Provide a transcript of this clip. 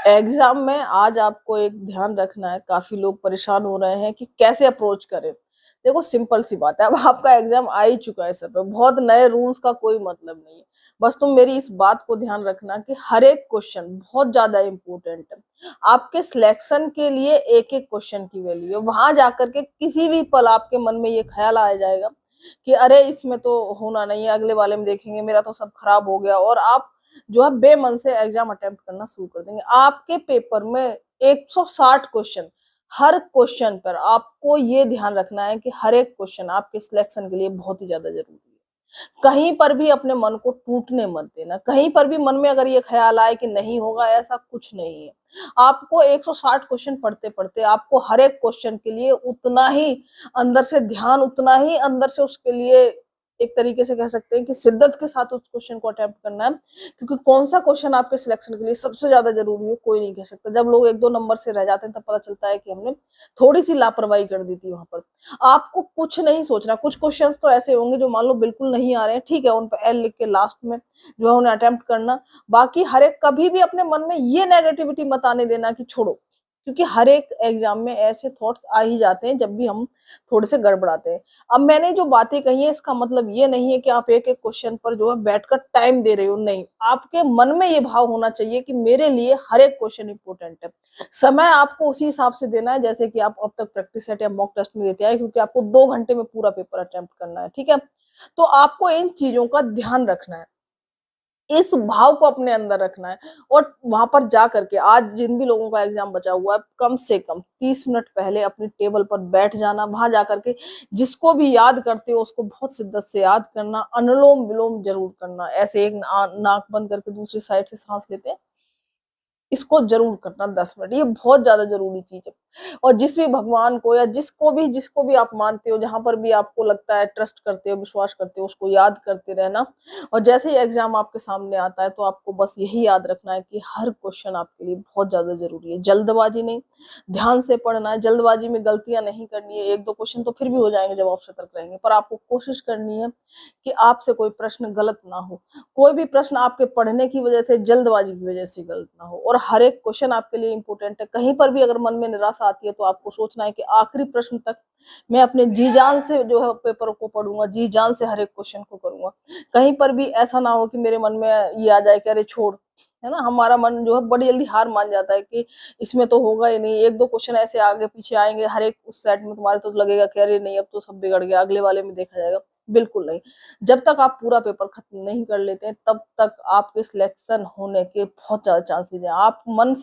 Exam में आज आपको एक ध्यान रखना है, काफी लोग परेशान हो रहे हैं कि कैसे अप्रोच करें। देखो सिंपल सी बात है, अब आपका एग्जाम आ ही चुका है सर पे, बहुत नए रूल्स का कोई मतलब नहीं है। बस तुम मेरी इस बात को ध्यान रखना कि हर एक क्वेश्चन बहुत ज्यादा इंपॉर्टेंट है। आपके सिलेक्शन के लिए एक एक क्वेश्चन की वैल्यू है। वहां जाकर के किसी भी पल आपके मन में ये ख्याल आ जाएगा कि अरे इसमें तो होना नहीं है, अगले वाले में देखेंगे, मेरा तो सब खराब हो गया, और आप जो है बेमन से एग्जाम अटेम्प्ट करना शुरू कर देंगे। आपके पेपर में 160 क्वेश्चन, हर क्वेश्चन पर आपको ये ध्यान रखना है कि हर एक क्वेश्चन आपके सिलेक्शन के लिए बहुत ही ज्यादा जरूरी है। कहीं पर भी अपने मन को टूटने मत देना। कहीं पर भी मन में अगर ये ख्याल आए कि नहीं होगा, ऐसा कुछ नहीं है। आपको 160 क्वेश्चन पढ़ते पढ़ते आपको हर एक क्वेश्चन के लिए उतना ही अंदर से ध्यान, उतना ही अंदर से उसके लिए एक तरीके से कह सकते हैं कि शिद्दत के साथ उस क्वेश्चन को अटेम्प्ट करना है। क्योंकि कौन सा क्वेश्चन आपके सिलेक्शन के लिए सबसे ज्यादा जरूरी हो कोई नहीं कह सकता। जब लोग एक दो नंबर से रह जाते हैं तब पता चलता है कि हमने थोड़ी सी लापरवाही कर दी थी वहां पर। आपको कुछ नहीं सोचना। कुछ क्वेश्चंस तो ऐसे होंगे जो मान लो बिल्कुल नहीं आ रहे हैं, ठीक है, उन पर एल लिख के लास्ट में जो है उन्हें अटेम्प्ट करना। बाकी हर एक कभी भी अपने मन में ये नेगेटिविटी मत आने देना कि छोड़ो, क्योंकि हर एक एग्जाम में ऐसे थॉट्स आ ही जाते हैं जब भी हम थोड़े से गड़बड़ाते हैं। अब मैंने जो बातें कही है इसका मतलब ये नहीं है कि आप एक एक क्वेश्चन पर जो है बैठकर टाइम दे रहे हो, नहीं। आपके मन में ये भाव होना चाहिए कि मेरे लिए हर एक क्वेश्चन इंपॉर्टेंट है। समय आपको उसी हिसाब से देना है जैसे कि आप अब तक प्रैक्टिस सेट या मॉक टेस्ट में देते आए, क्योंकि आपको 2 घंटे में पूरा पेपर अटेम्प्ट करना है, ठीक है। तो आपको इन चीजों का ध्यान रखना है, इस भाव को अपने अंदर रखना है। और वहां पर जा करके आज जिन भी लोगों का एग्जाम बचा हुआ है, कम से कम 30 मिनट पहले अपनी टेबल पर बैठ जाना। वहां जाकर के जिसको भी याद करते हो उसको बहुत शिद्दत से याद करना। अनुलोम विलोम जरूर करना। ऐसे एक नाक बंद करके दूसरी साइड से सांस लेते हैं, इसको जरूर करना 10 मिनट। ये बहुत ज्यादा जरूरी चीज है। और जिस भी भगवान को या जिसको भी आप मानते हो, जहां पर भी आपको लगता है, ट्रस्ट करते हो, विश्वास करते हो, उसको याद करते रहना। और जैसे ही एग्जाम आपके सामने आता है तो आपको बस यही याद रखना है कि हर क्वेश्चन आपके लिए बहुत ज्यादा जरूरी है। जल्दबाजी नहीं, ध्यान से पढ़ना है। जल्दबाजी में गलतियां नहीं करनी है। एक दो क्वेश्चन तो फिर भी हो जाएंगे जब आप सतर्क रहेंगे, पर आपको कोशिश करनी है कि आपसे कोई प्रश्न गलत ना हो। कोई भी प्रश्न आपके पढ़ने की वजह से, जल्दबाजी की वजह से गलत ना हो। और हर एक क्वेश्चन आपके लिए इंपॉर्टेंट है। कहीं पर भी अगर मन में निराशा आती है तो आपको सोचना है कि आखिरी प्रश्न तक मैं अपने जी जान से जो है पेपर को पढ़ूंगा, जी जान से हर एक क्वेश्चन को करूंगा। कहीं पर भी ऐसा ना हो कि मेरे मन में ये आ जाए कि अरे छोड़, है ना। हमारा मन जो है बड़ी जल्दी हार मान जाता है कि इसमें तो होगा ही नहीं। एक दो क्वेश्चन ऐसे आगे पीछे आएंगे हर एक उस सेट में, तुम्हारे तो लगेगा कि अरे नहीं अब तो सब बिगड़ गया, अगले वाले में देखा जाएगा। बिल्कुल नहीं। जब तक आप पूरा पेपर खत्म नहीं कर लेते हैं तब तक आपके सिलेक्शन होने के बहुत ज्यादा चांसेस हैं। आप मन से